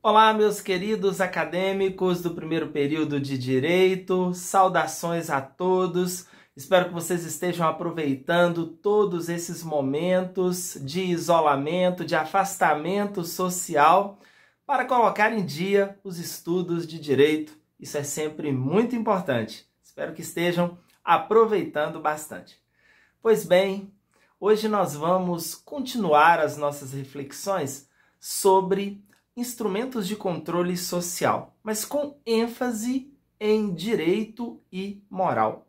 Olá, meus queridos acadêmicos do primeiro período de Direito, saudações a todos. Espero que vocês estejam aproveitando todos esses momentos de isolamento, de afastamento social, para colocar em dia os estudos de Direito. Isso é sempre muito importante. Espero que estejam aproveitando bastante. Pois bem, hoje nós vamos continuar as nossas reflexões sobre instrumentos de controle social, mas com ênfase em direito e moral.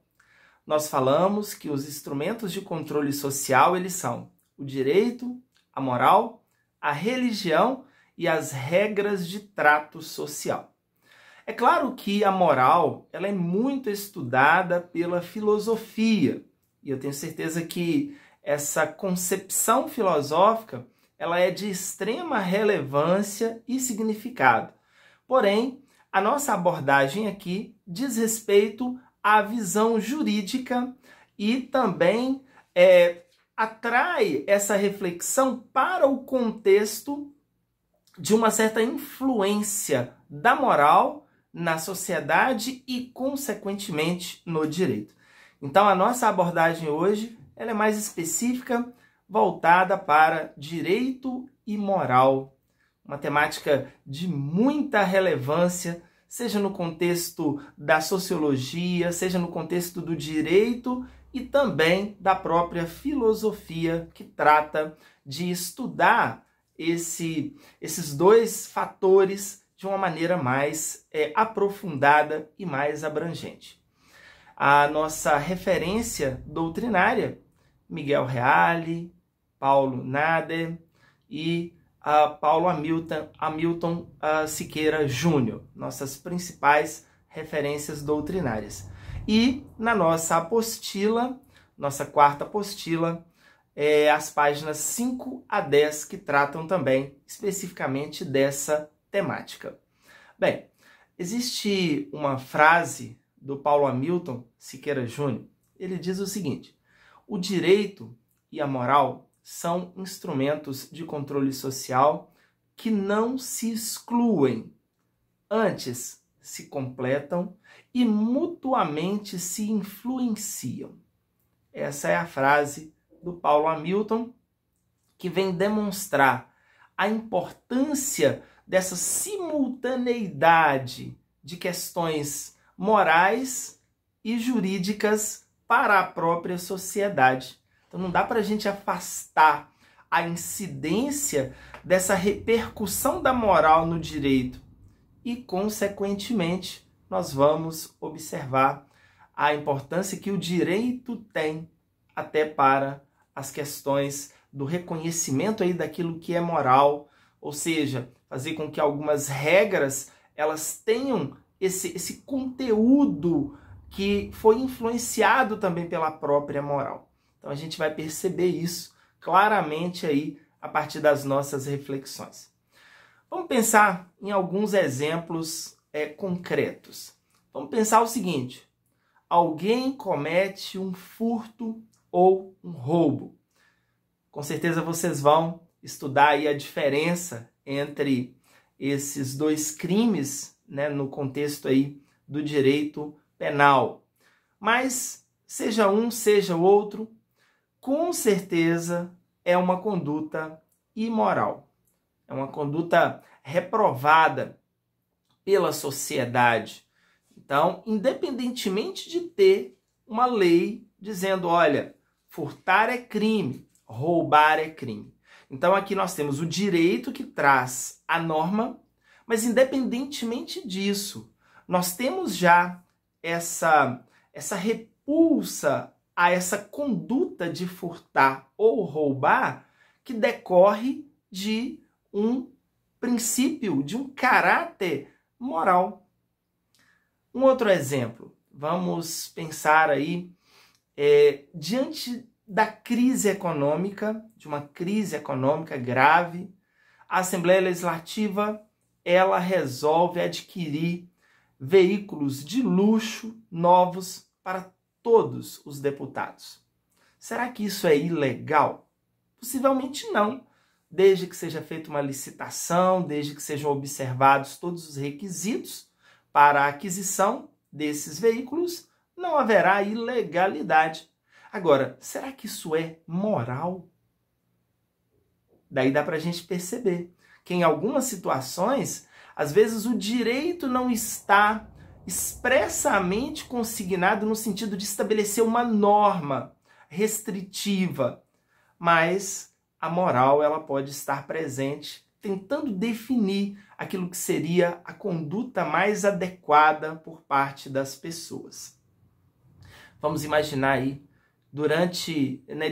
Nós falamos que os instrumentos de controle social, eles são o direito, a moral, a religião e as regras de trato social. É claro que a moral, ela é muito estudada pela filosofia, e eu tenho certeza que essa concepção filosófica ela é de extrema relevância e significado. Porém, a nossa abordagem aqui diz respeito à visão jurídica e também atrai essa reflexão para o contexto de uma certa influência da moral na sociedade e, consequentemente, no direito. Então, a nossa abordagem hoje ela é mais específica, voltada para direito e moral, uma temática de muita relevância, seja no contexto da sociologia, seja no contexto do direito e também da própria filosofia, que trata de estudar esses dois fatores de uma maneira mais aprofundada e mais abrangente. A nossa referência doutrinária, Miguel Reale, Paulo Nader e Paulo Hamilton Siqueira Júnior, nossas principais referências doutrinárias. E na nossa apostila, nossa quarta apostila, as páginas 5 a 10, que tratam também especificamente dessa temática. Bem, existe uma frase do Paulo Hamilton Siqueira Júnior, ele diz o seguinte: o direito e a moral são instrumentos de controle social que não se excluem, antes se completam e mutuamente se influenciam. Essa é a frase do Paulo Hamilton, que vem demonstrar a importância dessa simultaneidade de questões morais e jurídicas para a própria sociedade. Então não dá para a gente afastar a incidência dessa repercussão da moral no direito e, consequentemente, nós vamos observar a importância que o direito tem até para as questões do reconhecimento aí daquilo que é moral, ou seja, fazer com que algumas regras elas tenham esse conteúdo que foi influenciado também pela própria moral. Então a gente vai perceber isso claramente aí a partir das nossas reflexões. Vamos pensar em alguns exemplos concretos. Vamos pensar o seguinte: alguém comete um furto ou um roubo. Com certeza vocês vão estudar aí a diferença entre esses dois crimes, né, no contexto aí do direito penal. Mas seja um, seja o outro, com certeza é uma conduta imoral. É uma conduta reprovada pela sociedade. Então, independentemente de ter uma lei dizendo, olha, furtar é crime, roubar é crime. Então, aqui nós temos o direito que traz a norma, mas independentemente disso, nós temos já essa repulsa a essa conduta de furtar ou roubar que decorre de um princípio, de um caráter moral. Um outro exemplo, vamos pensar aí, diante da crise econômica, de uma crise econômica grave, a Assembleia Legislativa ela resolve adquirir veículos de luxo novos para todos os deputados. Será que isso é ilegal? Possivelmente não. desde que seja feita uma licitação, desde que sejam observados todos os requisitos para a aquisição desses veículos, não haverá ilegalidade. Agora, será que isso é moral? Daí dá para a gente perceber que em algumas situações, às vezes o direito não está expressamente consignado no sentido de estabelecer uma norma restritiva, mas a moral ela pode estar presente, tentando definir aquilo que seria a conduta mais adequada por parte das pessoas. Vamos imaginar aí,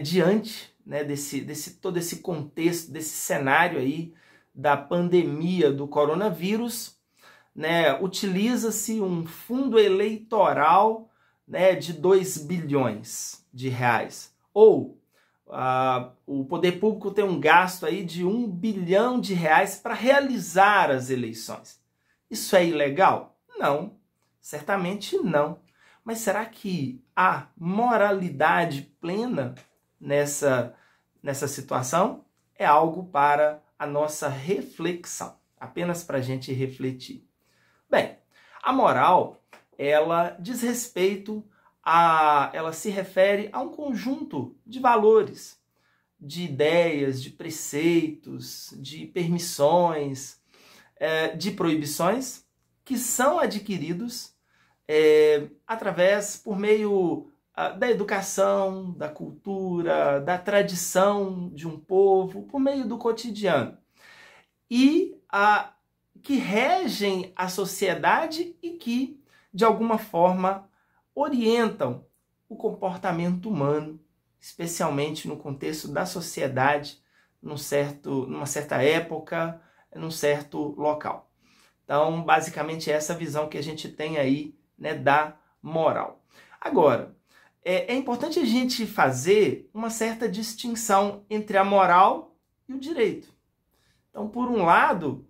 diante desse todo esse contexto, desse cenário aí da pandemia do coronavírus, utiliza-se um fundo eleitoral de 2 bilhões de reais. Ou o poder público tem um gasto aí de 1 bilhão de reais para realizar as eleições. Isso é ilegal? Não, certamente não. Mas será que há moralidade plena nessa situação? É algo para a nossa reflexão, apenas para a gente refletir. Bem, a moral, ela diz respeito ela se refere a um conjunto de valores, de ideias, de preceitos, de permissões, de proibições que são adquiridos por meio da educação, da cultura, da tradição de um povo, por meio do cotidiano. E que regem a sociedade e que, de alguma forma, orientam o comportamento humano, especialmente no contexto da sociedade, numa certa época, num certo local. Então, basicamente, essa visão que a gente tem aí, da moral. Agora, é importante a gente fazer uma certa distinção entre a moral e o direito. Então, por um lado,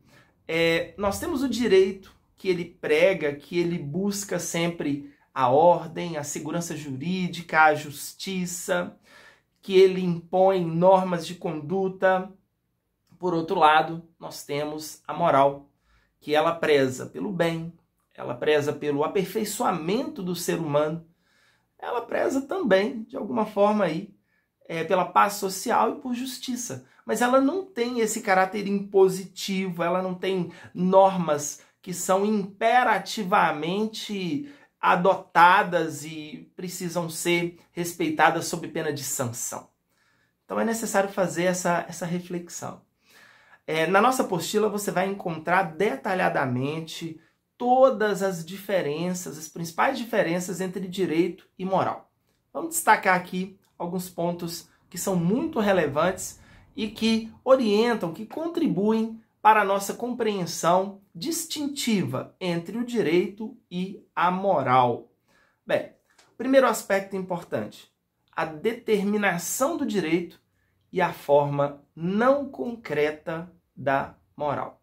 nós temos o direito que ele prega, que ele busca sempre a ordem, a segurança jurídica, a justiça, que ele impõe normas de conduta. Por outro lado, nós temos a moral, que ela preza pelo bem, ela preza pelo aperfeiçoamento do ser humano, ela preza também, de alguma forma, aí, pela paz social e por justiça. Mas ela não tem esse caráter impositivo, ela não tem normas que são imperativamente adotadas e precisam ser respeitadas sob pena de sanção. Então é necessário fazer essa reflexão. Na nossa apostila você vai encontrar detalhadamente todas as diferenças, as principais diferenças entre direito e moral. Vamos destacar aqui alguns pontos que são muito relevantes e que orientam, que contribuem para a nossa compreensão distintiva entre o direito e a moral. Bem, primeiro aspecto importante, a determinação do direito e a forma não concreta da moral.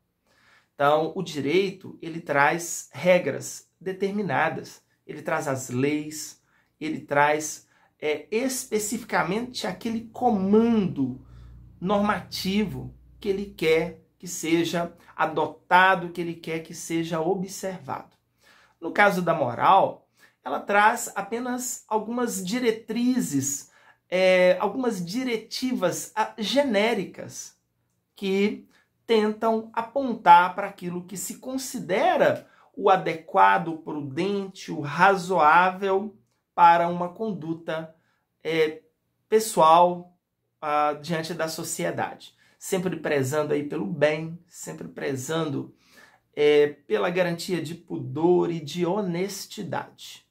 Então, o direito, ele traz regras determinadas, ele traz as leis, ele traz especificamente aquele comando normativo que ele quer que seja adotado, que ele quer que seja observado. No caso da moral, ela traz apenas algumas diretrizes, algumas diretivas genéricas que tentam apontar para aquilo que se considera o adequado, o prudente, o razoável para uma conduta pessoal diante da sociedade. Sempre prezando aí pelo bem, sempre prezando pela garantia de pudor e de honestidade.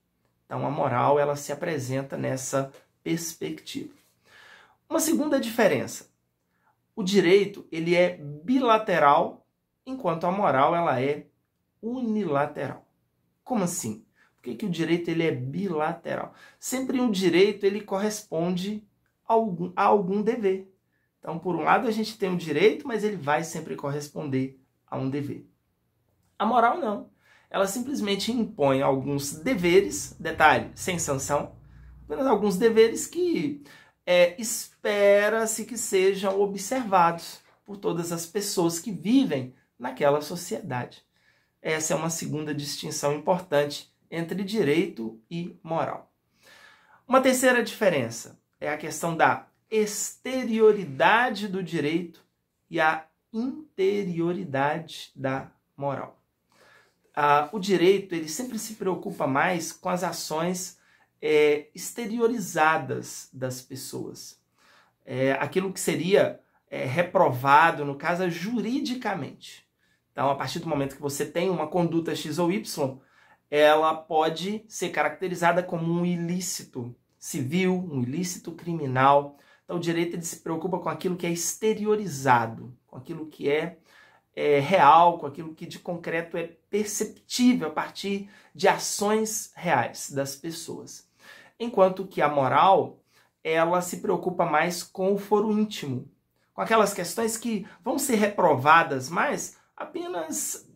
Então a moral ela se apresenta nessa perspectiva. Uma segunda diferença. O direito ele é bilateral, enquanto a moral ela é unilateral. Como assim? Por que o direito ele é bilateral? Sempre um direito ele corresponde a algum dever. Então, por um lado, a gente tem um direito, mas ele vai sempre corresponder a um dever. A moral não. Ela simplesmente impõe alguns deveres, detalhe, sem sanção, apenas alguns deveres que espera-se que sejam observados por todas as pessoas que vivem naquela sociedade. Essa é uma segunda distinção importante entre direito e moral. Uma terceira diferença é a questão da exterioridade do direito e a interioridade da moral. O direito ele sempre se preocupa mais com as ações exteriorizadas das pessoas. Aquilo que seria reprovado, no caso, juridicamente. Então, a partir do momento que você tem uma conduta X ou Y, ela pode ser caracterizada como um ilícito civil, um ilícito criminal. Então, o direito ele se preocupa com aquilo que é exteriorizado, com aquilo que é real, com aquilo que de concreto é perceptível a partir de ações reais das pessoas. Enquanto que a moral, ela se preocupa mais com o foro íntimo, com aquelas questões que vão ser reprovadas, mas apenas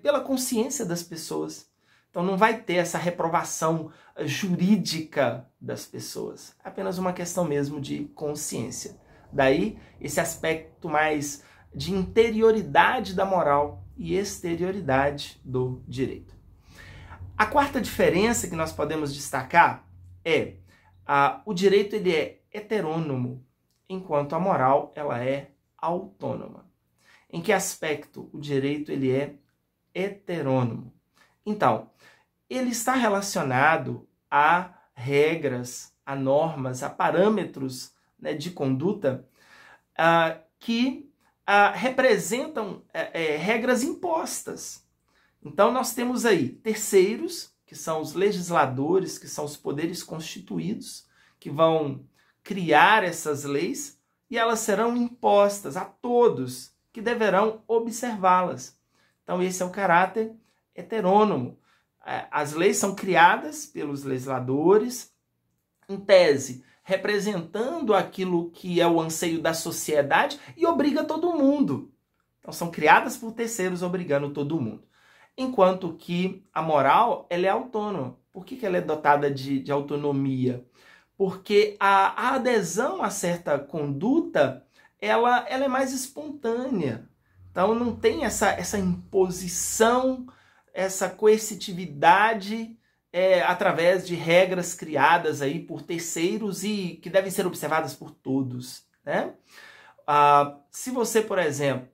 pela consciência das pessoas. Então não vai ter essa reprovação jurídica das pessoas. É apenas uma questão mesmo de consciência. Daí esse aspecto mais de interioridade da moral e exterioridade do direito. A quarta diferença que nós podemos destacar é o direito ele é heterônomo, enquanto a moral ela é autônoma. Em que aspecto o direito ele é heterônomo? Então, ele está relacionado a regras, a normas, a parâmetros, né, de conduta que representam regras impostas. Então, nós temos aí terceiros, que são os legisladores, que são os poderes constituídos, que vão criar essas leis, e elas serão impostas a todos, que deverão observá-las. Então, esse é o caráter heterônomo. As leis são criadas pelos legisladores, em tese, representando aquilo que é o anseio da sociedade e obriga todo mundo. Então, são criadas por terceiros, obrigando todo mundo. Enquanto que a moral ela é autônoma. Por que ela é dotada de autonomia? Porque a adesão a certa conduta ela é mais espontânea. Então não tem essa imposição, essa coercitividade através de regras criadas aí por terceiros e que devem ser observadas por todos, né? Se você, por exemplo,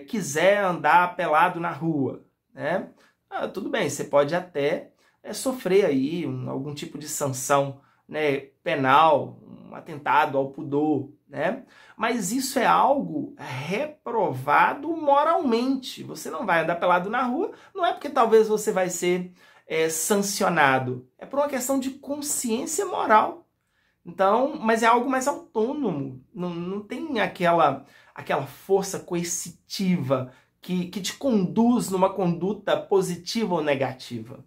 quiser andar pelado na rua, né? Tudo bem, você pode até sofrer aí algum tipo de sanção, né, penal, um atentado ao pudor, né? Mas isso é algo reprovado moralmente. Você não vai andar pelado na rua, não é porque talvez você vai ser sancionado. É por uma questão de consciência moral. Então, mas é algo mais autônomo. Não tem aquela força coercitiva que te conduz numa conduta positiva ou negativa.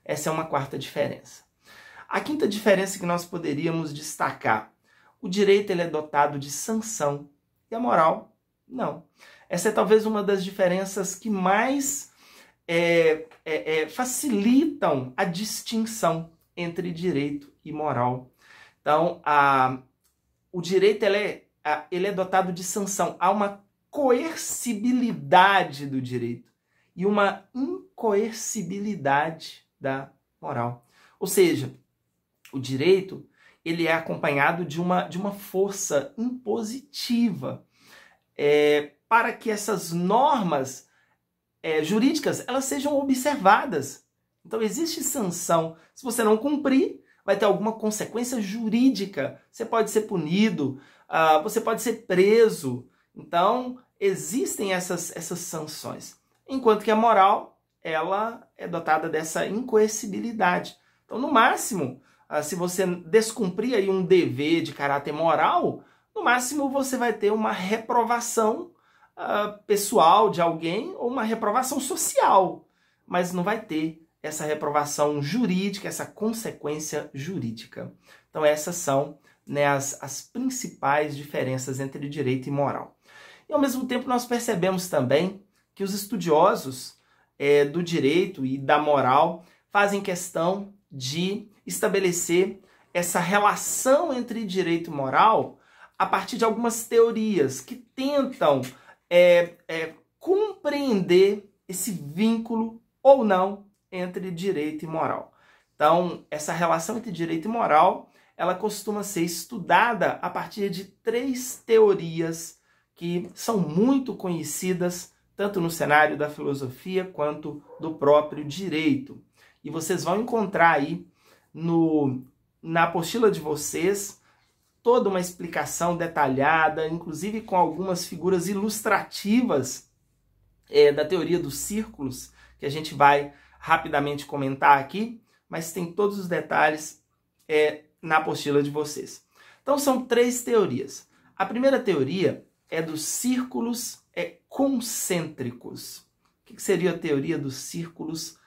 Essa é uma quarta diferença. A quinta diferença que nós poderíamos destacar: o direito ele é dotado de sanção e a moral não. Essa é talvez uma das diferenças que mais facilitam a distinção entre direito e moral. Então, o direito ele é dotado de sanção. Há uma coercibilidade do direito e uma incoercibilidade da moral. Ou seja, o direito ele é acompanhado de uma força impositiva para que essas normas jurídicas elas sejam observadas. Então existe sanção. Se você não cumprir, vai ter alguma consequência jurídica. Você pode ser punido, você pode ser preso. Então existem essas sanções. Enquanto que a moral ela é dotada dessa incoercibilidade. Então, no máximo, se você descumprir aí um dever de caráter moral, no máximo você vai ter uma reprovação pessoal de alguém ou uma reprovação social, mas não vai ter essa reprovação jurídica, essa consequência jurídica. Então essas são, né, as principais diferenças entre direito e moral. E ao mesmo tempo nós percebemos também que os estudiosos do direito e da moral fazem questão de estabelecer essa relação entre direito e moral a partir de algumas teorias que tentam compreender esse vínculo ou não entre direito e moral. Então, essa relação entre direito e moral, ela costuma ser estudada a partir de 3 teorias que são muito conhecidas, tanto no cenário da filosofia quanto do próprio direito. E vocês vão encontrar aí na apostila de vocês toda uma explicação detalhada, inclusive com algumas figuras ilustrativas da teoria dos círculos, que a gente vai rapidamente comentar aqui, mas tem todos os detalhes na apostila de vocês. Então são 3 teorias. A primeira teoria é dos círculos concêntricos. O que seria a teoria dos círculos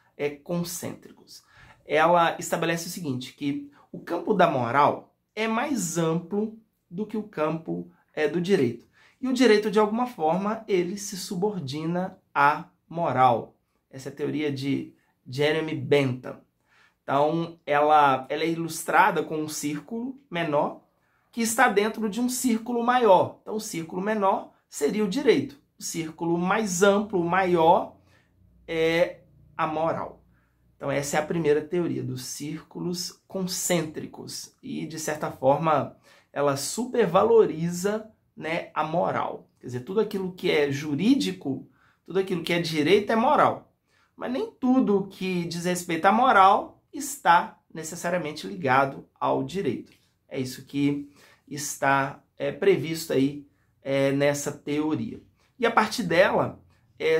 concêntricos? Ela estabelece o seguinte, que o campo da moral é mais amplo do que o campo do direito. E o direito, de alguma forma, ele se subordina à moral. Essa é a teoria de Jeremy Bentham. Então, ela é ilustrada com um círculo menor que está dentro de um círculo maior. Então, o círculo menor seria o direito. O círculo mais amplo, maior, é a moral. Então, essa é a primeira teoria dos círculos concêntricos. E, de certa forma, ela supervaloriza, né, a moral. Quer dizer, tudo aquilo que é jurídico, tudo aquilo que é direito é moral. Mas nem tudo que diz respeito à moral está necessariamente ligado ao direito. É isso que está previsto aí nessa teoria. E a partir dela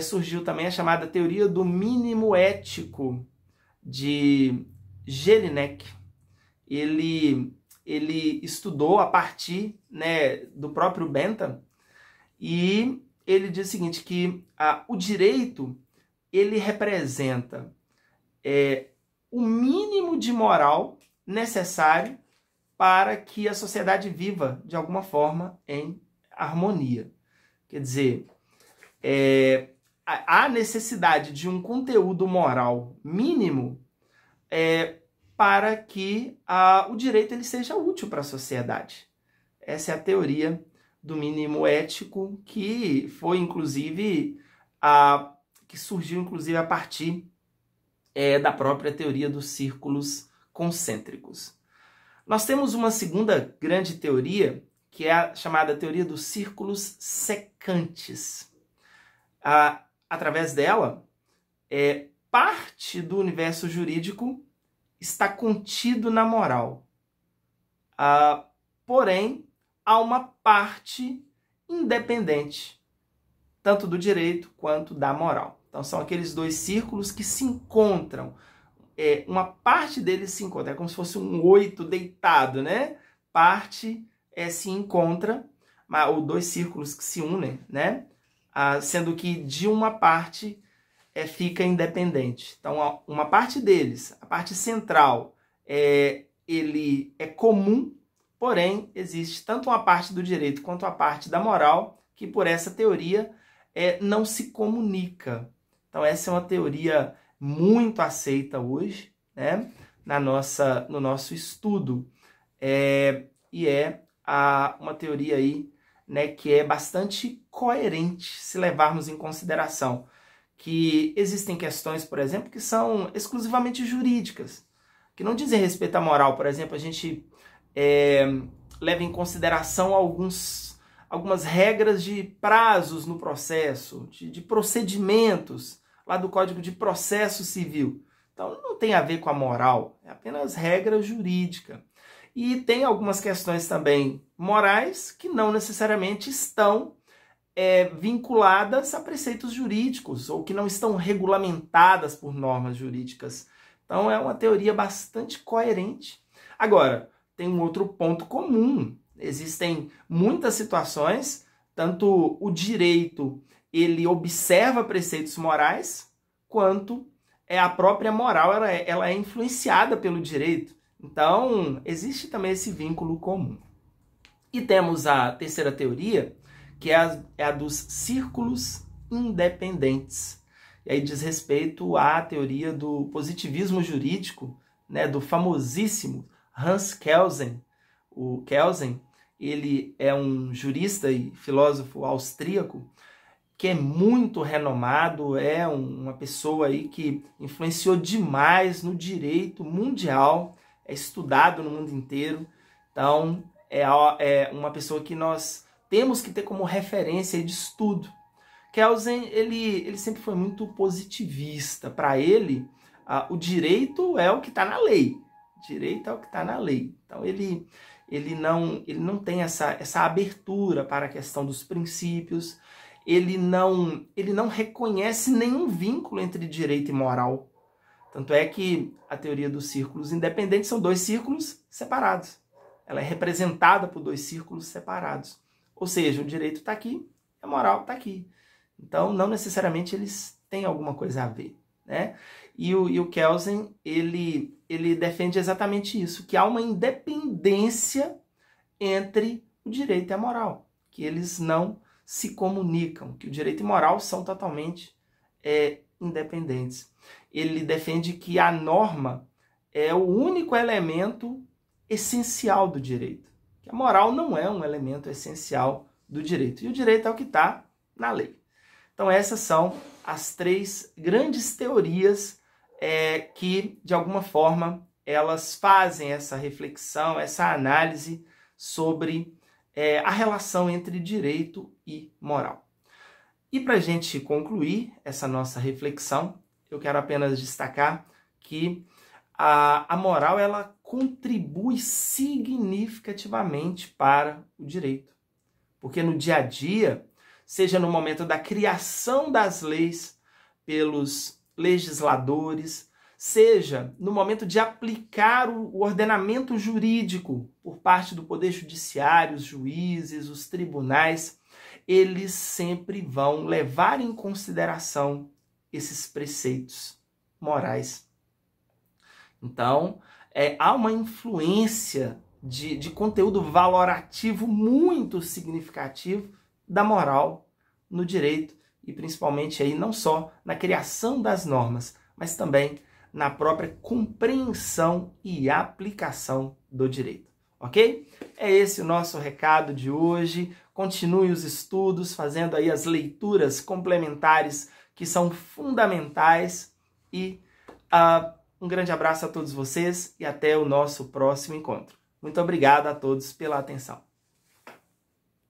surgiu também a chamada teoria do mínimo ético de Jelinek. Ele estudou a partir, né, do próprio Bentham, e ele diz o seguinte, que o direito ele representa o mínimo de moral necessário para que a sociedade viva, de alguma forma, em harmonia. Quer dizer, há necessidade de um conteúdo moral mínimo para que o direito ele seja útil para a sociedade. Essa é a teoria do mínimo ético, que foi, inclusive, que surgiu, inclusive, a partir da própria teoria dos círculos concêntricos. Nós temos uma segunda grande teoria, que é a chamada teoria dos círculos secantes. Através dela, parte do universo jurídico está contido na moral. Porém, há uma parte independente, tanto do direito quanto da moral. Então, são aqueles 2 círculos que se encontram. Uma parte deles se encontra, é como se fosse um 8 deitado, né? Parte se encontra, ou 2 círculos que se unem, né? Sendo que de uma parte fica independente. Então, uma parte deles, a parte central, ele é comum, porém, existe tanto uma parte do direito quanto a parte da moral, que por essa teoria não se comunica. Então, essa é uma teoria muito aceita hoje, né, no nosso estudo. E uma teoria aí, né, que é bastante coerente, se levarmos em consideração que existem questões, por exemplo, que são exclusivamente jurídicas, que não dizem respeito à moral. Por exemplo, a gente leva em consideração algumas regras de prazos no processo, de procedimentos, lá do Código de Processo Civil. Então, não tem a ver com a moral, é apenas regra jurídica. E tem algumas questões também morais que não necessariamente estão vinculadas a preceitos jurídicos ou que não estão regulamentadas por normas jurídicas. Então, é uma teoria bastante coerente. Agora, tem um outro ponto comum. Existem muitas situações, tanto o direito ele observa preceitos morais, quanto a própria moral ela é influenciada pelo direito. Então, existe também esse vínculo comum. E temos a terceira teoria, que é a dos círculos independentes. E aí diz respeito à teoria do positivismo jurídico, né, do famosíssimo Hans Kelsen. O Kelsen, ele é um jurista e filósofo austríaco que é muito renomado, é uma pessoa aí que influenciou demais no direito mundial, é estudado no mundo inteiro. Então, é uma pessoa que nós temos que ter como referência de estudo. Kelsen, ele sempre foi muito positivista. Para ele, o direito é o que está na lei. Direito é o que está na lei. Então, ele não tem essa abertura para a questão dos princípios. Ele não reconhece nenhum vínculo entre direito e moral. Tanto é que a teoria dos círculos independentes são dois círculos separados. Ela é representada por dois círculos separados. Ou seja, o direito está aqui, a moral está aqui. Então, não necessariamente eles têm alguma coisa a ver, né? E o Kelsen, ele defende exatamente isso, que há uma independência entre o direito e a moral, que eles não se comunicam, que o direito e moral são totalmente independentes. Ele defende que a norma é o único elemento essencial do direito, que a moral não é um elemento essencial do direito, e o direito é o que está na lei. Então essas são as três grandes teorias que, de alguma forma, elas fazem essa reflexão, essa análise sobre a relação entre direito e moral. E para a gente concluir essa nossa reflexão, eu quero apenas destacar que a moral ela contribui significativamente para o direito. Porque no dia a dia, seja no momento da criação das leis pelos legisladores, seja no momento de aplicar o ordenamento jurídico por parte do Poder Judiciário, os juízes, os tribunais, eles sempre vão levar em consideração esses preceitos morais. Então, há uma influência de conteúdo valorativo muito significativo da moral no direito e principalmente aí não só na criação das normas, mas também na própria compreensão e aplicação do direito, ok? É esse o nosso recado de hoje. Continue os estudos, fazendo aí as leituras complementares que são fundamentais e um grande abraço a todos vocês e até o nosso próximo encontro. Muito obrigado a todos pela atenção.